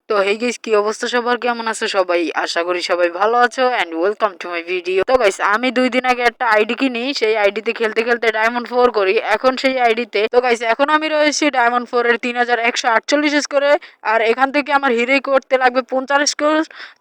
তো hey guys, কি অবস্থা সবার, কেমন আছো সবাই? আশা করি সবাই ভালো আছো and welcome to my video. তো গাইস, আমি 2 দিন আগে একটা আইডি কিনি, সেই আইডিতে খেলতে খেলতে ডায়মন্ড 4 করি। এখন সেই আইডিতে তো গাইস, এখন আমি রয়েছি ডায়মন্ড 4 এর 3148 স্কোরে। আর এখান থেকে আমার হিরো করতে লাগবে 50 স্কোর।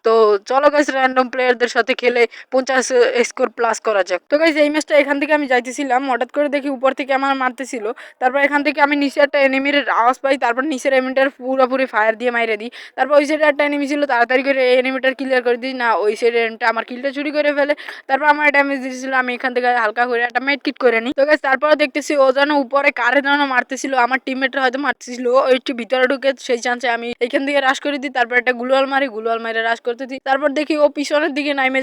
তো চলো গাইস, র্যান্ডম প্লেয়ারদের সাথে খেলে 50 স্কোর প্লাস করা যাক। তো গাইস, এই ম্যাচটা এখান থেকে আমি যাইতেছিলাম, হঠাৎ করে দেখি উপর থেকে আমার মারতেছিল। তারপর এখান থেকে আমি নিচে একটা এনিমির আওয়াজ পাই, তারপর নিচের এনিমিটার পুরোপুরি ফায়ার দিয়ে মাইরে দিই। তারপর ওই সাইডে একটা এনিমি ছিল, তাড়াতাড়ি করে এনিমিটার ক্লিয়ার করে দিই, না ওই সাইডে এনিমিটা আমার কিলটা চুরি করে ফেলে। তারপর আমার ড্যামেজ দিয়েছিল, আমি এখান থেকে হালকা করে একটা মেড কিট করে নিই। তো গাইস, তারপর দেখতেছি ও যেন উপরে কারে যেন মারতেছিল, আমার টিমমেটরা হয়তো মারতেছিল, ওই একটু ভিতরে ঢুকে সেই চান্সে আমি এখান থেকে রাশ করে দিই। তারপর একটা গুলোয়াল মারি, গুলোয়াল মারে রাশ করতে দিই। তারপর দেখি ও পিছনের দিকে নাইমে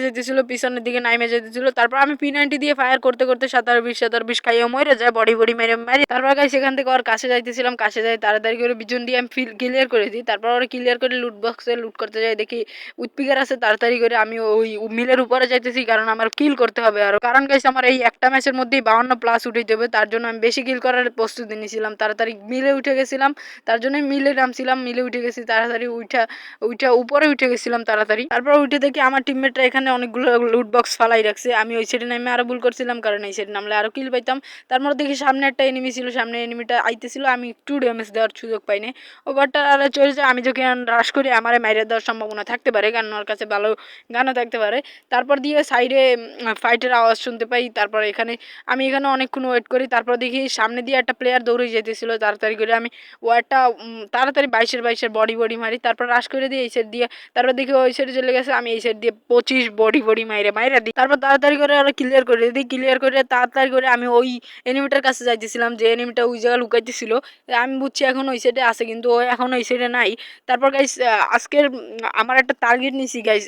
যেতেছিল, তারপর আমি P90 দিয়ে ফায়ার করতে করতে 17-20 খাইয়ে মরে যায়, বডি বডি মেরে মারি। তারপর গাইস, সেখান থেকে ওর কাছে যাইতেছিলাম, কাছে যাই তাড়াতাড়ি করে বিজন দিয়ে আমি ক্লিয়ার করে দিই। তারপর ওরা ক্লিয়ার করে লুট বক্সে লুট করতে যাই, দেখি উৎপিকার আছে, তাড়াতাড়ি করে আমি ওই মিলের উপরে যাইতেছি, কারণ আমার কিল করতে হবে। আর কারণ গাইস, আমার এই একটা ম্যাচের মধ্যেই 52 প্লাস উঠে যাবে, তার জন্য আমি বেশি কিল করার প্রস্তুতি নিয়েছিলাম। তাড়াতাড়ি মিলে উঠে গেছিলাম, তার জন্য মিলে নামছিলাম, মিলে উঠে গেছি তাড়াতাড়ি, উঠা উপরে উঠে গেছিলাম তাড়াতাড়ি। তারপর উঠে দেখি আমার টিমমেটরা এখানে অনেকগুলো লুট বক্স ফালাই রাখছে। আমি ওই সাইডে নামে আরো ভুল করছিলাম, কারণ এই সাইডে নামলে আরো কিল পাইতাম। তারপর দেখি সামনে একটা এনিমি ছিল, সামনে এনিমিটা আইতেছিল, আমি একটু ড্যামেজ দেওয়ার সুযোগ পাইনি। ওভারটা চলে যায়, আমি যখন রাশ করি আমার মাইরে দেওয়ার সম্ভাবনা থাকতে পারে, কারণ ওর কাছে ভালো গানও থাকতে পারে। তারপর দিয়ে সাইডে ফাইটের আওয়াজ শুনতে পাই। তারপর আমি এখানে অনেকক্ষণ ওয়েট করি। তারপর দেখি সামনে দিয়ে একটা প্লেয়ার দৌড়ে যেতেছিল, তাড়াতাড়ি করে আমি ওয়ারটা তাড়াতাড়ি 22 বডি বডি মারি, তারপর রাশ করে দিই এই সাইড দিয়ে। তারপর দেখি ওই সাইডে চলে গেছে, আমি এই সাইড দিয়ে 25 বডি বডি মাইরে দিই। তারপর তাড়াতাড়ি করে ওরা ক্লিয়ার করে দিই, ক্লিয়ার করে তাড়াতাড়ি করে আমি ওই এনিমিটার কাছে যাইতেছিলাম, যে এনিমিটা ওই জায়গায় লুকাইতেছিল। আমি বুঝছি এখন ওই সাইডে আছে, কিন্তু ও এখন ওই সাইডে নাই। তারপর গাইস, আজকের আমার একটা টার্গেট নিছি গাইস,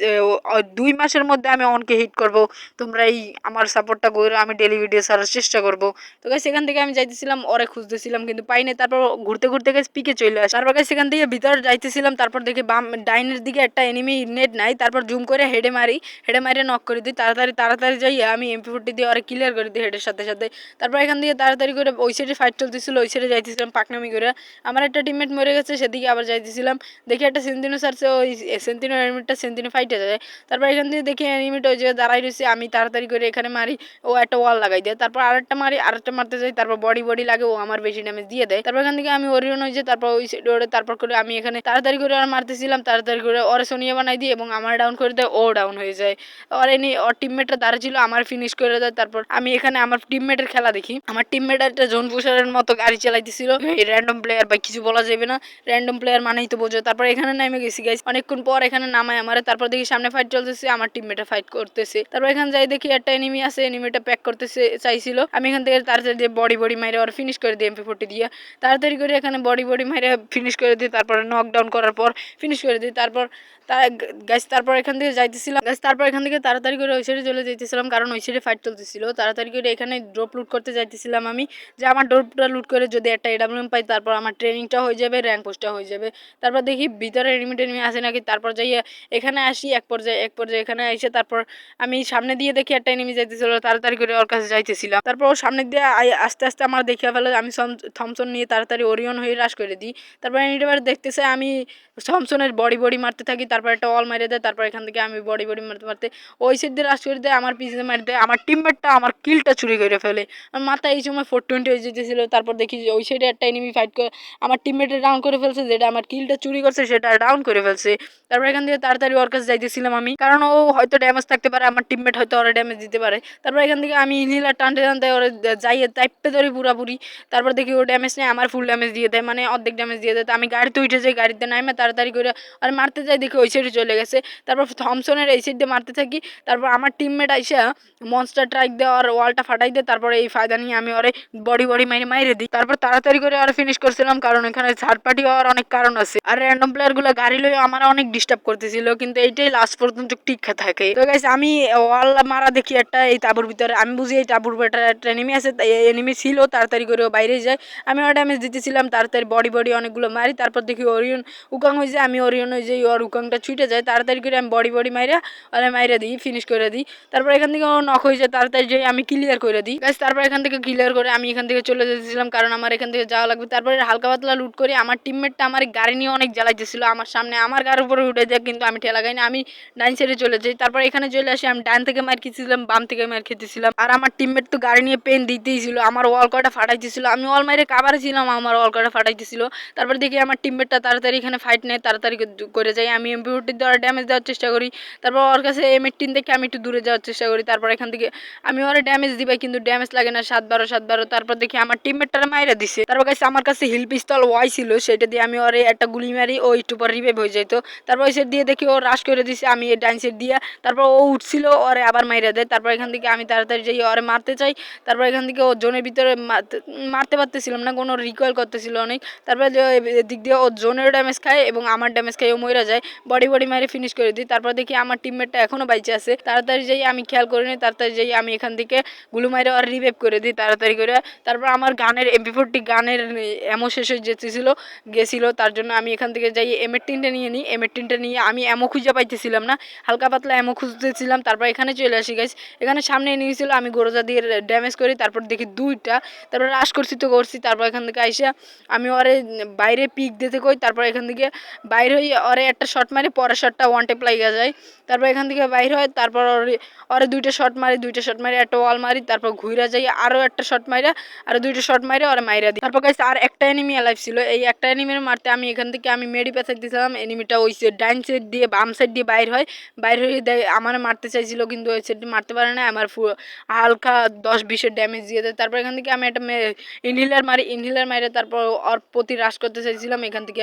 2 মাসের মধ্যে আমি অনকে হিট করব। তোমরা এই আমার সাপোর্টটা করো, আমি ডেলি ভিডিও ছাড়ার চেষ্টা করব। তো গাইস, সেখান থেকে আমি যাইতেছিলাম, ওরে খুঁজতেছিলাম কিন্তু পাইনি। তারপর ঘুরতে ঘুরতে গাইস পিকে চলে আসে। তারপর গাইস, সেখান থেকে ভিতরে যাইতেছিলাম, তারপর দেখি বাম ডাইনের দিকে একটা এনিমি নেট নাই। তারপর জুম করে হেডে মারি, হেডে মারে নক করে দিই। তাড়াতাড়ি তাড়াতাড়ি যাই আমি MP40 দিয়ে ওরে ক্লিয়ার করে দিই হেডের সাথে সাথে। তারপর এখান থেকে তাড়াতাড়ি করে ওই সাইডে ফাইট চলতেছিল, ওই সাইডে যাইতেছিলাম পাকনামি করে। আমার একটা টিমমেট মরে গেছে, সেদিকে আবার যাইতেছিলাম, দেখি একটা সেন্টিনো সারছে, ওই সেন্টিনো এনিমিটা সেন্টিনো ফাইটে যায়। তারপর এখান থেকে দেখি এনিমিটা ওই জায়গায় দাঁড়াই রয়েছে, আমি তাড়াতাড়ি করে এখানে মারি, ও একটা ওয়াল লাগাই দেয়। তারপর আরেকটা মারি, আরেকটা মারতে যাই, তারপর বডি বডি লাগে, ও আমার বেশি ড্যামেজ দিয়ে দেয়। তারপর এখান থেকে আমি ওরিয়ন হয়ে যাই, তারপর ওই সাইডে ওরে, তারপর করে আমি এখানে তাড়াতাড়ি করে আর মারতেছিলাম, তাড়াতাড়ি করে ওরে সোনিয়া বানাই দিই এবং আমার ডাউন করে দেয়, ও ডাউন হয়ে যায়। ওর টিমমেটরা দাঁড়া ছিল, আমার ফিনিশ করে দেয়। তারপর আমি এখানে আমার টিমমেটের খেলা দেখি, আমার টিমমেট একটা জোন পুষারের মতো গাড়ি চালাইতেছিল। এই র্যান্ডম প্লেয়ার বা কিছু বলা যাবে না, র্যান্ডম প্লেয়ার মানেই তো বোঝো। তারপর এখানে নেমে গেছি গাইস, অনেকক্ষণ পর এখানে নামায় আমারে। তারপর দেখি সামনে ফাইট চলতেছে, আমার টিমমেটে ফাইট করতেছে। তারপর এখানে যাই দেখি একটা এনিমি আছে, এনিমিটা প্যাক করতেছে চাইছিল। আমি এখান থেকে তাড়াতাড়ি দিয়ে বডি বডি মাইরে আর ফিনিশ করে দিই MP40 দিয়ে। তাড়াতাড়ি করে এখানে বডি বডি মাইরে ফিনিশ করে দিই, তারপরে নকডাউন করার পর ফিনিশ করে দিই। তারপর গাইস, তারপর এখান থেকে যাইতেছিলাম গাইস, তারপর এখান থেকে তাড়াতাড়ি করে ওই সাইডে চলে যাইতেছিলাম, কারণ ওই সাইডে ফাইট চলতেছিল। তাড়াতাড়ি করে এখানে ড্রপ লুট করতে যাইতেছিলাম আমি, যে আমার ড্রপটা লুট করে যদি একটা AWM পাই, তারপর আমার ট্রেনিংটা হয়ে যাবে, র্যাঙ্ক পোস্টটা হয়ে যাবে। তারপর দেখি ভিতরে এনিমি আসে নাকি, তারপর যাই এখানে আসি, এক পর্যায়ে এখানে এসে তারপর আমি সামনে দিয়ে দেখি একটা এনিমি যাইতেছিল, তাড়াতাড়ি করে ওর কাছে যাইতেছিলাম। তারপর ওর সামনে দিয়ে আস্তে আস্তে আমার দেখিয়া ফেলে, আমি থমসন নিয়ে তাড়াতাড়ি ওরিয়ন হয়ে রাশ করে দিই। তারপর এনিবার দেখতেছে আমি থমসনের বডি বডি মারতে থাকি, তারপর একটা অল মারে দেয়। তারপর এখান থেকে আমি বডি বডি মারতে মারতে ওই সাইড দিয়ে রাশ করে দেয়, আমার পিছনে মারি দেয়, আমার টিমমেটটা আমার কিলটা চুরি করে ফেলে। আমার মাথায় এই সময় 420 হয়ে যেতেছিল। তারপর দেখি যে ওই সাইডে একটা এনিমি ফাইট করে আমার টিমমেটের ডাউন করে ফেলছে, যেটা আমার কিলটা চুরি করছে সেটা ডাউন করে ফেলছে। তারপর এখান থেকে তাড়াতাড়ি ওর কাছে যাইতেছিলাম আমি, কারণ ও হয়তো ড্যামেজ থাকতে পারে, আমার টিমমেট হয়তো ওরা ড্যামেজ দিতে পারে। তারপর এখান থেকে আমি ইনহিলার টানতে টানতে ওরা যাইয়ে টাইপে ধরি পুরাপুরি। তারপর দেখি ও ড্যামেজ নেই, আমার ফুল ড্যামেজ দিয়ে দেয়, মানে অর্ধেক ড্যামেজ দিয়ে দেয়। তো আমি গাড়িতে উঠে যাই, গাড়িতে নামে তাড়াতাড়ি করে আর মারতে যাই, দেখি ওই সাইডে চলে গেছে। তারপর থমসনের এই সাইড দিয়ে মারতে থাকি। তারপর আমার টিমমেট আইসা মনস্টার ট্রাইক দেয়, আর ওয়ালটা ফাটাই দেয়। তারপরে এই ফায়দা নিয়ে আমি ওরে বডি বডি মাইরে দিই। তারপর তাড়াতাড়ি করে আর ফিনিশ করছিলাম, কারণ এখানে থার্ড পার্টি হওয়ার অনেক কারণ আছে, আর র্যান্ডম প্লেয়ার গুলো গাড়ি লয়ে আমার অনেক ডিস্টার্ব করতেছিল, কিন্তু এইটাই লাস্ট পর্যন্ত টিকে থাকে। তো গাইস, আমি ওয়াল মারা দেখি একটা এই তাবুর ভিতরে, আমি বুঝি এই তাবুর ভিতরে একটা এনিমি আছে, এনিমি ছিল, তাড়াতাড়ি করে বাইরে যায়। আমি ওর ড্যামেজ দিতেছিলাম, তাড়াতাড়ি বডি বডি অনেকগুলো মারি। তারপর দেখি ওরিয়ন উকাং হয়ে যায়, আমি ওরিয়ন হয়ে যাই, ওর উকাংটা ছুটে যায়। তাড়াতাড়ি করে আমি বডি বডি মাইরা দিই, ফিনিশ করে দিই। তারপর এখান থেকে ও নক হয়ে যায়, তাড়াতাড়ি যাই আমি ক্লিয়ার করে দিই গাইস। তারপর এখান থেকে ক্লিয়ার করে আমি এখান থেকে চলে যেতেছিলাম, কারণ আমার এখান থেকে যাওয়া লাগবে। তারপরে হালকা পাতলা লুট করি, আমার টিমমেটটা আমার গাড়ি নিয়ে অনেক জ্বালাইতেছিল। গেছিলো আমার সামনে, আমার গার উপরে উঠে যায়, কিন্তু আমি ঠেলা খাই না, আমি ডাইন সাইডে চলে যাই। তারপর এখানে চলে আসি, আমি ডান থেকে মার খেতেছিলাম, বাম থেকে মার খেতেছিলাম, আর আমার টিমমেট তো গাড়ি নিয়ে পেন দিতেই ছিল, আমার ওয়াল কয়টা ফাটাইতেছিল, আমি ওয়াল মাইরে কাভারে ছিলাম, আমার ওয়াল কয়টা ফাটাইতেছিল। তারপর দেখি আমার টিমমেটটা তাড়াতাড়ি এখানে ফাইট নেয়, তাড়াতাড়ি করে যাই, আমি এমপি দেওয়ার ড্যামেজ দেওয়ার চেষ্টা করি। তারপর ওর কাছে M18 দেখে আমি একটু দূরে যাওয়ার চেষ্টা করি, তারপর এখান থেকে আমি ওরা ড্যামেজ দিবাই, কিন্তু ড্যামেজ লাগে না, 7-12 তারপর দেখি আমার টিমমেটটারে মাইরা দিছে। তারপর কাছে আমার কাছে হিল পিস্তল ওয়াই ছিল, সেটা দিয়ে আমি ওরে একটা গুলি মারি, ও একটু পর রিভাইভ হয়ে যেত। তারপর ওই সাইড দিয়ে দেখি ও রাশ করে দিছে, আমি এই ডাইন সাইড দিয়ে, তারপর ও উঠছিল, ওরে আবার মাইরা দেয়। তারপর এখান থেকে আমি তাড়াতাড়ি যাই ওরে মারতে চাই, তারপর এখান থেকে ও জোনের ভিতরে মারতে পারতেছিলাম না, কোনো রিকয়েল করতেছিল অনেক। তারপর দিক দিয়ে ও জোনের ড্যামেজ খায় এবং আমার ড্যামেজ খায়, ও মরে যায়, বডি মারে ফিনিশ করে দিই। তারপর দেখি আমার টিমমেটটা এখনো বাইচে আছে, তাড়াতাড়ি যাই, আমি খেয়াল করিনি, তাড়াতাড়ি যাই আমি এখান থেকে গুলো মাইরে আর রিভাইভ করে দিই তাড়াতাড়ি করে। তারপর আমার গানের MP40 গানের এমো শেষ হয়ে গেছিল, তার জন্য আমি এখান থেকে যাই M18টা নিয়ে নিই। M18টা নিয়ে আমি এমো খুঁজে পাইতেছিলাম না, হালকা পাতলা এমো খুঁজতেছিলাম। তারপর এখানে চলে আসি গাইস, এখানে সামনে নিয়েছিল, আমি গোরজা দিয়ে ড্যামেজ করি, তারপর দেখি দুইটা, তারপর রাশ করছি তো করছি। তারপর এখান থেকে আইসা আমি ওরে বাইরে পিক দিতে কই, তারপর এখান থেকে বাইরে হয়ে ওরে একটা শট মারি, পরের শটটা ওয়ান টেপ লাগা যায়। তারপর এখান থেকে বাইরে হয়, তারপর ওরে দুইটা শট মারি, একটা ওয়াল মারি, তারপর ঘুরা যাই, আরও একটা শট মারি, আরও দুইটা শট মারি, ওরে মাইরা দিই। তারপর গাইস আর একটা এনিমি অ্যালাইভ ছিল, এই একটা এনিমির মারতে আমি এখান থেকে আমি মেডি পেঁচাই দিয়েছিলাম, এনিমিটা ওই ডাইন সাইড দিয়ে বাম সাইড দিয়ে বাইর হয়, বাইর হয়ে আমার মারতে চাইছিল, কিন্তু ওই সাইড মারতে পারে না, আমার হালকা 10-20 ড্যামেজ দিয়ে দেয়। তারপর এখান থেকে আমি একটা ইনহিলার মারি, তারপর ওর প্রতি রাশ করতে চাইছিলাম, এখান থেকে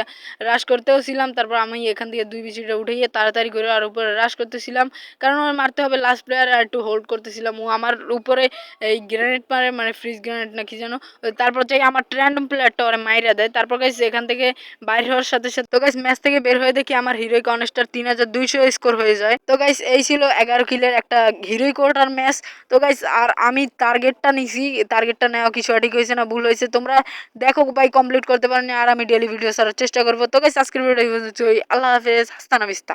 রাশ করতেও ছিলাম। তারপর আমি এখান থেকে 2 বিচিটা উঠে তাড়াতাড়ি করে আর উপরে রাশ করতেছিলাম, কারণ ওর মারতে হবে লাস্ট প্লেয়ার, আর একটু হোল্ড করতেছিলাম। ও আমার উপরে এই গ্রেনেড মারে, মানে ফ্রিজ গ্রেনেড না কি যেন, তারপর চাই আমার র্যান্ডম প্লেয়ারটা ওরা মাইরা দেয়। তারপর গাইস এখান থেকে বাইর হওয়ার সাথে সাথে তো গাইস ম্যাচ থেকে বের হয়ে দেখি আমার হিরোইক অনেস্টার 3200 স্কোর হয়ে যায়। তো গাইস এই ছিল 11 কিলের একটা হিরোইক ওঠার ম্যাচ। তো গাইস আর আমি টার্গেটটা নিছি, টার্গেটটা নেওয়া কিছু সঠিক হয়েছে না ভুল হয়েছে তোমরা দেখো ভাই, কমপ্লিট করতে পারেনি, আর আমি ডেলি ভিডিও ছাড়ার চেষ্টা করবো। তো গাইস আজকের ভিডিও আল্লাহ হাফেজ, হাস্তানা বিস্তা।